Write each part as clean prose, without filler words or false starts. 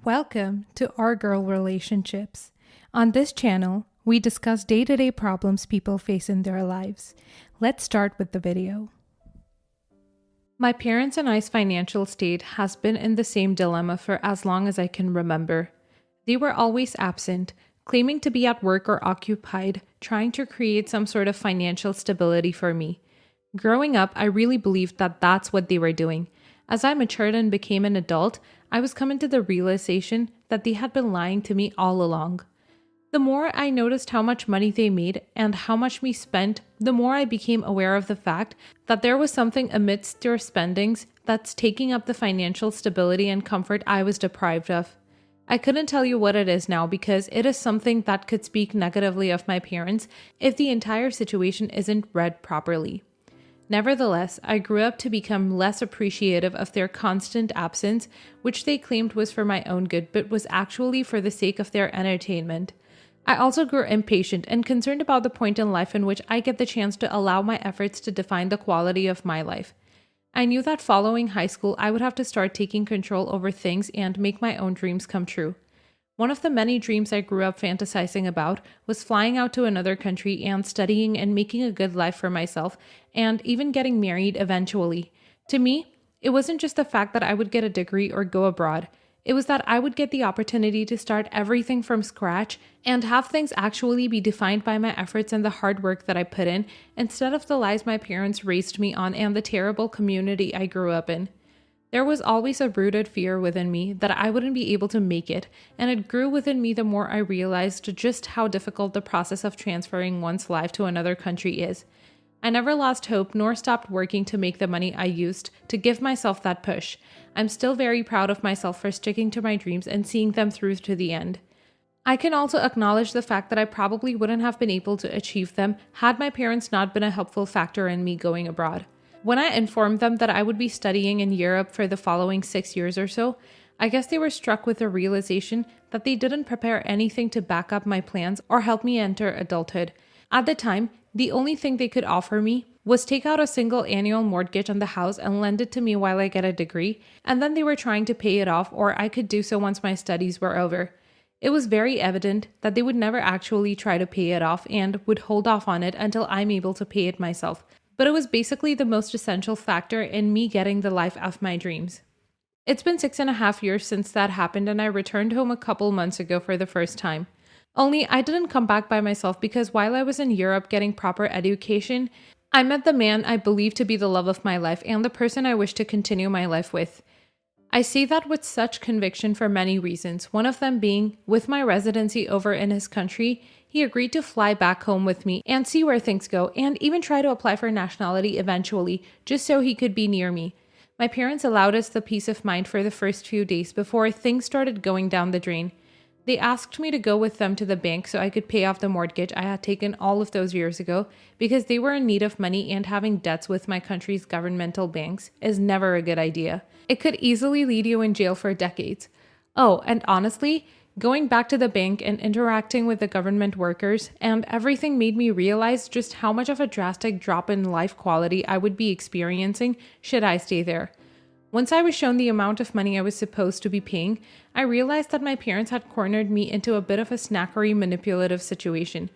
Welcome to Our Girl Relationships. On this channel, we discuss day-to-day problems people face in their lives. Let's start with the video. My parents and I's financial state has been in the same dilemma for as long as I can remember. They were always absent, claiming to be at work or occupied, trying to create some sort of financial stability for me. Growing up, I really believed that that's what they were doing. As I matured and became an adult, I was coming to the realization that they had been lying to me all along. The more I noticed how much money they made and how much we spent, the more I became aware of the fact that there was something amidst their spendings that's taking up the financial stability and comfort I was deprived of. I couldn't tell you what it is now because it is something that could speak negatively of my parents if the entire situation isn't read properly. Nevertheless, I grew up to become less appreciative of their constant absence, which they claimed was for my own good, but was actually for the sake of their entertainment. I also grew impatient and concerned about the point in life in which I get the chance to allow my efforts to define the quality of my life. I knew that following high school, I would have to start taking control over things and make my own dreams come true. One of the many dreams I grew up fantasizing about was flying out to another country and studying and making a good life for myself, and even getting married eventually. To me, it wasn't just the fact that I would get a degree or go abroad. It was that I would get the opportunity to start everything from scratch and have things actually be defined by my efforts and the hard work that I put in, instead of the lies my parents raised me on and the terrible community I grew up in. There was always a rooted fear within me that I wouldn't be able to make it, and it grew within me the more I realized just how difficult the process of transferring one's life to another country is. I never lost hope nor stopped working to make the money I used to give myself that push. I'm still very proud of myself for sticking to my dreams and seeing them through to the end. I can also acknowledge the fact that I probably wouldn't have been able to achieve them had my parents not been a helpful factor in me going abroad. When I informed them that I would be studying in Europe for the following 6 years or so, I guess they were struck with the realization that they didn't prepare anything to back up my plans or help me enter adulthood. At the time, the only thing they could offer me was take out a single annual mortgage on the house and lend it to me while I get a degree, and then they were trying to pay it off, or I could do so once my studies were over. It was very evident that they would never actually try to pay it off and would hold off on it until I'm able to pay it myself. But it was basically the most essential factor in me getting the life of my dreams. It's been 6.5 years since that happened, and I returned home a couple months ago for the first time. Only I didn't come back by myself because while I was in Europe getting proper education, I met the man I believe to be the love of my life and the person I wish to continue my life with. I say that with such conviction for many reasons, one of them being, with my residency over in his country, he agreed to fly back home with me and see where things go, and even try to apply for nationality eventually, just so he could be near me. My parents allowed us the peace of mind for the first few days before things started going down the drain. They asked me to go with them to the bank so I could pay off the mortgage I had taken all of those years ago, because they were in need of money, and having debts with my country's governmental banks is never a good idea. It could easily lead you in jail for decades. Oh, and honestly, going back to the bank and interacting with the government workers and everything made me realize just how much of a drastic drop in life quality I would be experiencing should I stay there. Once I was shown the amount of money I was supposed to be paying, I realized that my parents had cornered me into a bit of a snackery manipulative situation.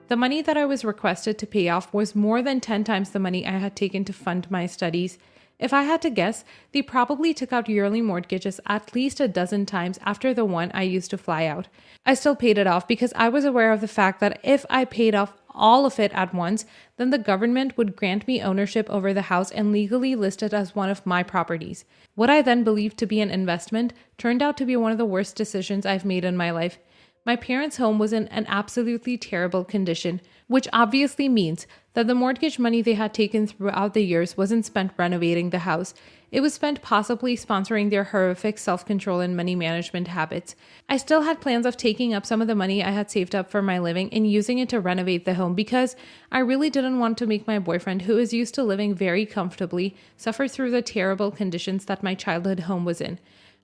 The money that I was requested to pay off was more than 10 times the money I had taken to fund my studies. If I had to guess, they probably took out yearly mortgages at least a dozen times after the one I used to fly out. I still paid it off because I was aware of the fact that if I paid off all of it at once, then the government would grant me ownership over the house and legally list it as one of my properties. What I then believed to be an investment turned out to be one of the worst decisions I've made in my life. My parents' home was in an absolutely terrible condition, which obviously means that the mortgage money they had taken throughout the years wasn't spent renovating the house. It was spent possibly sponsoring their horrific self-control and money management habits. I still had plans of taking up some of the money I had saved up for my living and using it to renovate the home because I really didn't want to make my boyfriend, who is used to living very comfortably, suffer through the terrible conditions that my childhood home was in.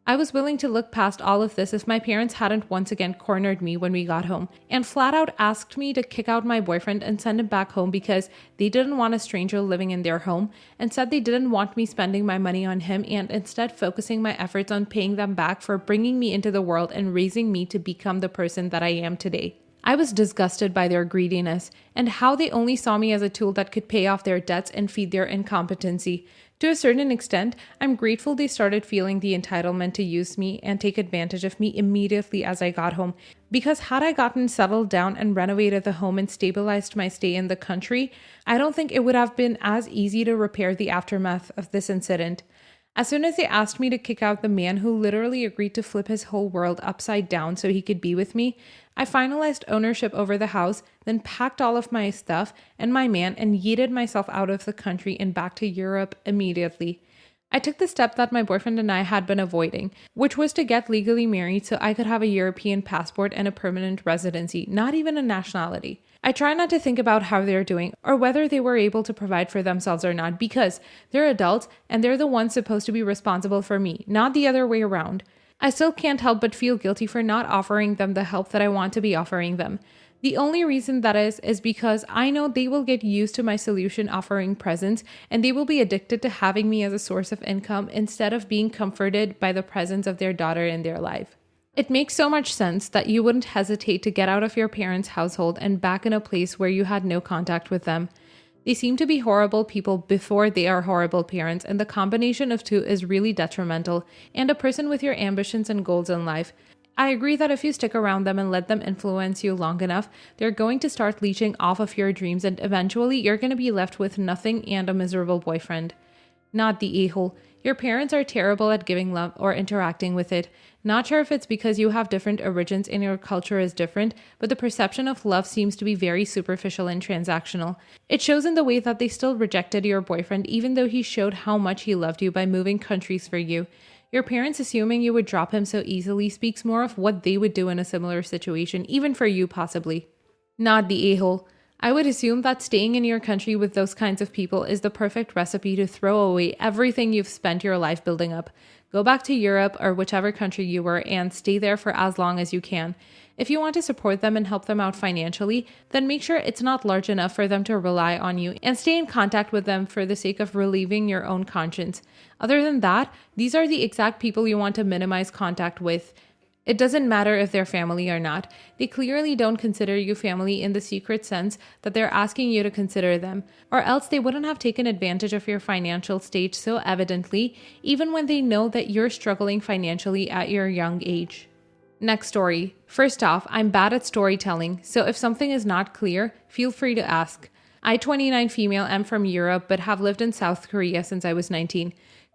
I was willing to look past all of this if my parents hadn't once again cornered me when we got home and flat out asked me to kick out my boyfriend and send him back home because they didn't want a stranger living in their home, and said they didn't want me spending my money on him and instead focusing my efforts on paying them back for bringing me into the world and raising me to become the person that I am today. I was disgusted by their greediness and how they only saw me as a tool that could pay off their debts and feed their incompetency. To a certain extent, I'm grateful they started feeling the entitlement to use me and take advantage of me immediately as I got home, because had I gotten settled down and renovated the home and stabilized my stay in the country, I don't think it would have been as easy to repair the aftermath of this incident. As soon as they asked me to kick out the man who literally agreed to flip his whole world upside down so he could be with me, I finalized ownership over the house, then packed all of my stuff and my man and yeeted myself out of the country and back to Europe immediately. I took the step that my boyfriend and I had been avoiding, which was to get legally married so I could have a European passport and a permanent residency, not even a nationality. I try not to think about how they're doing or whether they were able to provide for themselves or not, because they're adults and they're the ones supposed to be responsible for me, not the other way around. I still can't help but feel guilty for not offering them the help that I want to be offering them. The only reason that is because I know they will get used to my solution offering presents, and they will be addicted to having me as a source of income instead of being comforted by the presence of their daughter in their life. It makes so much sense that you wouldn't hesitate to get out of your parents' household and back in a place where you had no contact with them. They seem to be horrible people before they are horrible parents, and the combination of two is really detrimental, and a person with your ambitions and goals in life. I agree that if you stick around them and let them influence you long enough, they're going to start leeching off of your dreams, and eventually you're going to be left with nothing and a miserable boyfriend. Not the a-hole. Your parents are terrible at giving love or interacting with it. Not sure if it's because you have different origins and your culture is different, but the perception of love seems to be very superficial and transactional. It shows in the way that they still rejected your boyfriend even though he showed how much he loved you by moving countries for you. Your parents assuming you would drop him so easily speaks more of what they would do in a similar situation, even for you possibly. Not the a-hole. I would assume that staying in your country with those kinds of people is the perfect recipe to throw away everything you've spent your life building up. Go back to Europe or whichever country you were and stay there for as long as you can. If you want to support them and help them out financially, then make sure it's not large enough for them to rely on you, and stay in contact with them for the sake of relieving your own conscience. Other than that, these are the exact people you want to minimize contact with. It doesn't matter if they're family or not. They clearly don't consider you family in the secret sense that they're asking you to consider them, or else they wouldn't have taken advantage of your financial state so evidently, even when they know that you're struggling financially at your young age. Next story. First off, I'm bad at storytelling, so if something is not clear, feel free to ask. I, 29 female, am from Europe but have lived in South Korea since I was 19.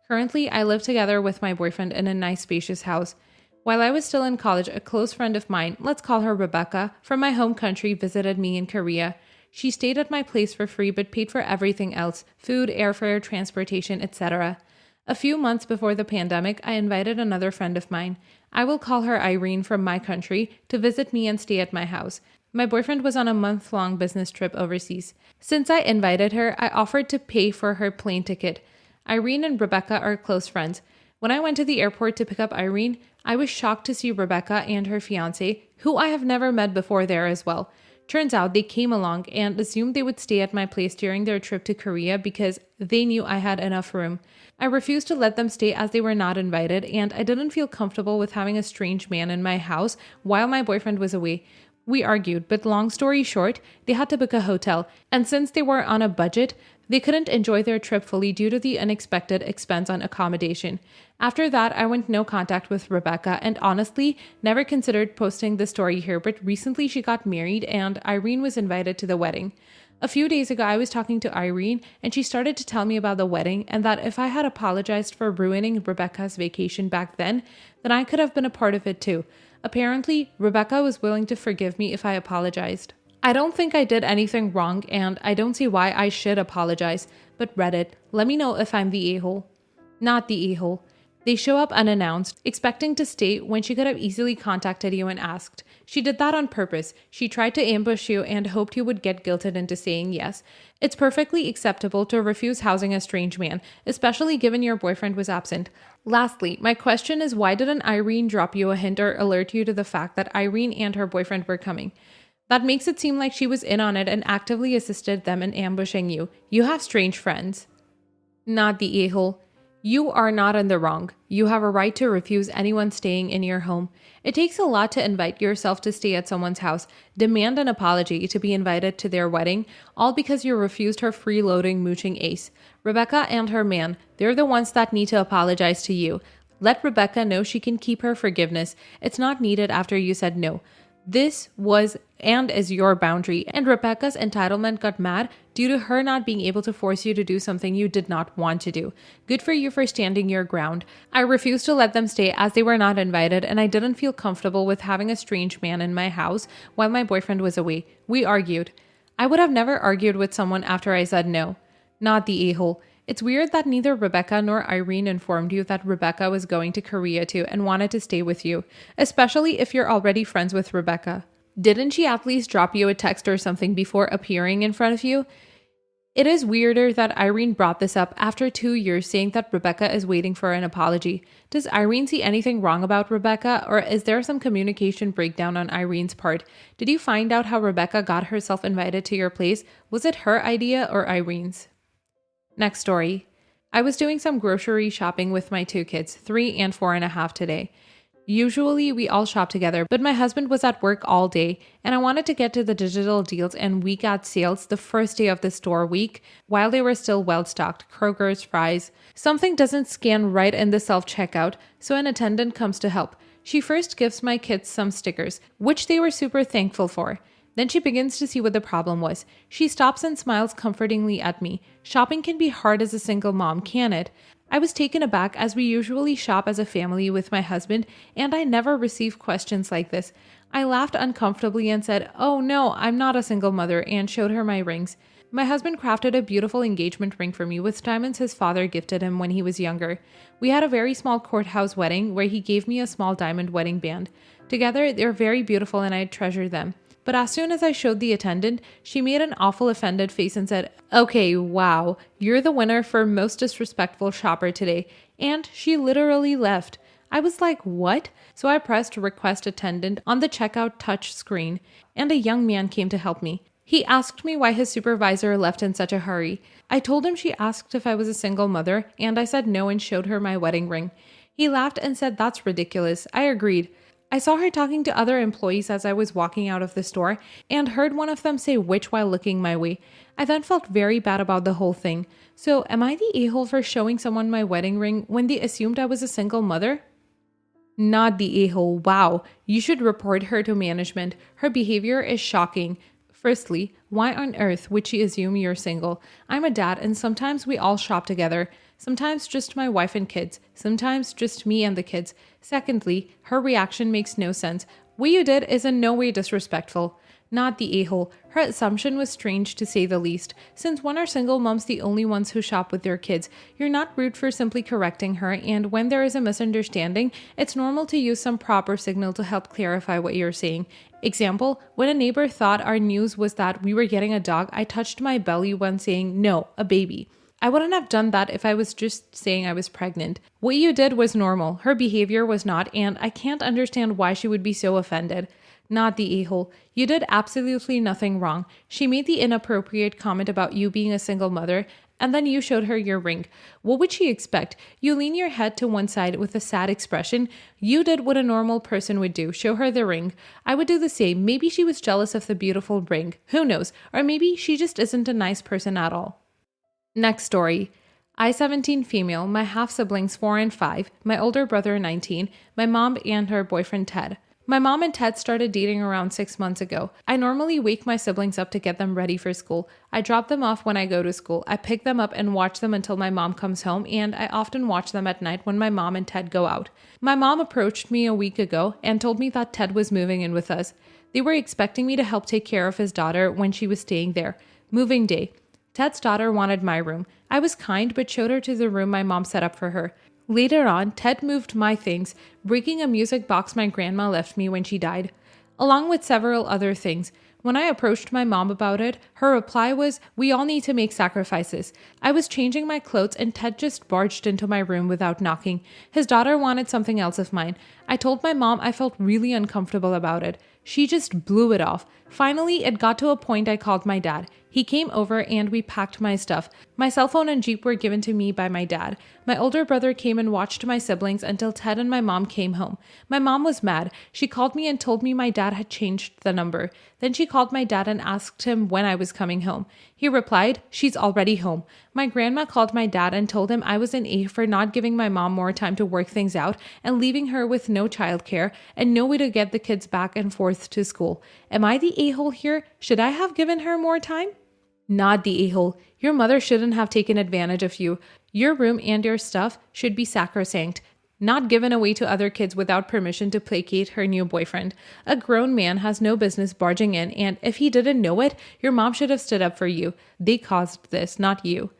Currently, I live together with my boyfriend in a nice spacious house. While I was still in college, a close friend of mine, let's call her Rebecca, from my home country visited me in Korea. She stayed at my place for free but paid for everything else: food, airfare, transportation, etc. A few months before the pandemic, I invited another friend of mine, I will call her Irene, from my country, to visit me and stay at my house. My boyfriend was on a month-long business trip overseas. Since I invited her, I offered to pay for her plane ticket. Irene and Rebecca are close friends. When I went to the airport to pick up Irene, I was shocked to see Rebecca and her fiancé, who I have never met before, there as well. Turns out they came along and assumed they would stay at my place during their trip to Korea because they knew I had enough room. I refused to let them stay as they were not invited, and I didn't feel comfortable with having a strange man in my house while my boyfriend was away. We argued, but long story short, they had to book a hotel, and since they were on a budget, they couldn't enjoy their trip fully due to the unexpected expense on accommodation. After that, I went no contact with Rebecca and honestly never considered posting the story here, but recently she got married and Irene was invited to the wedding. A few days ago, I was talking to Irene and she started to tell me about the wedding and that if I had apologized for ruining Rebecca's vacation back then I could have been a part of it too. Apparently, Rebecca was willing to forgive me if I apologized. I don't think I did anything wrong and I don't see why I should apologize, but Reddit, let me know if I'm the a-hole. Not the a-hole. They show up unannounced, expecting to stay when she could have easily contacted you and asked. She did that on purpose. She tried to ambush you and hoped you would get guilted into saying yes. It's perfectly acceptable to refuse housing a strange man, especially given your boyfriend was absent. Lastly, my question is, why didn't Irene drop you a hint or alert you to the fact that Irene and her boyfriend were coming? That makes it seem like she was in on it and actively assisted them in ambushing you. You have strange friends. Not the a-hole. You are not in the wrong. You have a right to refuse anyone staying in your home. It takes a lot to invite yourself to stay at someone's house, demand an apology to be invited to their wedding, all because you refused her freeloading mooching ace. Rebecca and her man, they're the ones that need to apologize to you. Let Rebecca know she can keep her forgiveness. It's not needed after you said no. This was and is your boundary, and Rebecca's entitlement got mad due to her not being able to force you to do something you did not want to do. Good for you for standing your ground. I refused to let them stay as they were not invited, and I didn't feel comfortable with having a strange man in my house while my boyfriend was away. We argued. I would have never argued with someone after I said no. Not the a-hole. It's weird that neither Rebecca nor Irene informed you that Rebecca was going to Korea too and wanted to stay with you, especially if you're already friends with Rebecca. Didn't she at least drop you a text or something before appearing in front of you? It is weirder that Irene brought this up after 2 years saying that Rebecca is waiting for an apology. Does Irene see anything wrong about Rebecca, or is there some communication breakdown on Irene's part? Did you find out how Rebecca got herself invited to your place? Was it her idea or Irene's? Next story. I was doing some grocery shopping with my 2 kids, 3 and 4.5 today. Usually we all shop together, but my husband was at work all day and I wanted to get to the digital deals and week at sales the first day of the store week while they were still well stocked. Kroger's, fries. Something doesn't scan right in the self-checkout, so an attendant comes to help. She first gives my kids some stickers, which they were super thankful for. Then she begins to see what the problem was. She stops and smiles comfortingly at me. Shopping can be hard as a single mom, can it? I was taken aback as we usually shop as a family with my husband, and I never receive questions like this. I laughed uncomfortably and said, "Oh no, I'm not a single mother," and showed her my rings. My husband crafted a beautiful engagement ring for me with diamonds his father gifted him when he was younger. We had a very small courthouse wedding where he gave me a small diamond wedding band. Together, they're very beautiful and I treasure them. But as soon as I showed the attendant, she made an awful offended face and said, "Okay, wow, you're the winner for most disrespectful shopper today." And she literally left. I was like, what? So I pressed request attendant on the checkout touch screen, and a young man came to help me. He asked me why his supervisor left in such a hurry. I told him she asked if I was a single mother, and I said no and showed her my wedding ring. He laughed and said that's ridiculous. I agreed. I saw her talking to other employees as I was walking out of the store and heard one of them say witch while looking my way. I then felt very bad about the whole thing. So am I the a-hole for showing someone my wedding ring when they assumed I was a single mother? Not the a-hole. Wow. You should report her to management. Her behavior is shocking. Firstly, why on earth would she assume you're single? I'm a dad and sometimes we all shop together. Sometimes just my wife and kids. Sometimes just me and the kids. Secondly, her reaction makes no sense. What you did is in no way disrespectful. Not the a-hole. Her assumption was strange to say the least. Since when are single moms the only ones who shop with their kids? You're not rude for simply correcting her, and when there is a misunderstanding, it's normal to use some proper signal to help clarify what you're saying. Example, when a neighbor thought our news was that we were getting a dog, I touched my belly when saying, "No, a baby." I wouldn't have done that if I was just saying I was pregnant. What you did was normal. Her behavior was not, and I can't understand why she would be so offended. Not the a-hole. You did absolutely nothing wrong. She made the inappropriate comment about you being a single mother, and then you showed her your ring. What would she expect? You lean your head to one side with a sad expression. You did what a normal person would do, show her the ring. I would do the same. Maybe she was jealous of the beautiful ring. Who knows? Or maybe she just isn't a nice person at all. Next story. I 17 female, my half-siblings 4 and 5, my older brother 19, my mom and her boyfriend Ted. My mom and Ted started dating around 6 months ago. I normally wake my siblings up to get them ready for school. I drop them off when I go to school. I pick them up and watch them until my mom comes home, and I often watch them at night when my mom and Ted go out. My mom approached me a week ago and told me that Ted was moving in with us. They were expecting me to help take care of his daughter when she was staying there. Moving day. Ted's daughter wanted my room. I was kind but showed her to the room my mom set up for her. Later on, Ted moved my things, breaking a music box my grandma left me when she died, along with several other things. When I approached my mom about it, her reply was, "We all need to make sacrifices." I was changing my clothes and Ted just barged into my room without knocking. His daughter wanted something else of mine. I told my mom I felt really uncomfortable about it. She just blew it off. Finally, it got to a point I called my dad. He came over and we packed my stuff. My cell phone and Jeep were given to me by my dad. My older brother came and watched my siblings until Ted and my mom came home. My mom was mad. She called me and told me my dad had changed the number. Then she called my dad and asked him when I was coming home. He replied, "She's already home." My grandma called my dad and told him I was an A for not giving my mom more time to work things out and leaving her with no childcare and no way to get the kids back and forth to school. Am I the a-hole here? Should I have given her more time? Not the a-hole. Your mother shouldn't have taken advantage of you. Your room and your stuff should be sacrosanct, not given away to other kids without permission to placate her new boyfriend. A grown man has no business barging in, and if he didn't know it, your mom should have stood up for you. They caused this, not you.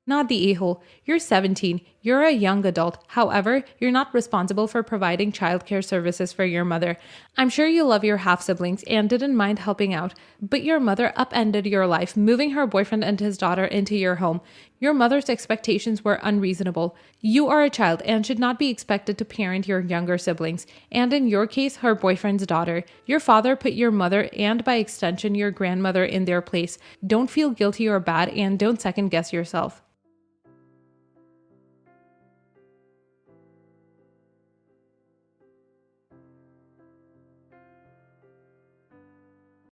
Not the a-hole. You're 17. You're a young adult. However, you're not responsible for providing childcare services for your mother. I'm sure you love your half-siblings and didn't mind helping out, but your mother upended your life, moving her boyfriend and his daughter into your home. Your mother's expectations were unreasonable. You are a child and should not be expected to parent your younger siblings, and in your case, her boyfriend's daughter. Your father put your mother and by extension your grandmother in their place. Don't feel guilty or bad and don't second guess yourself.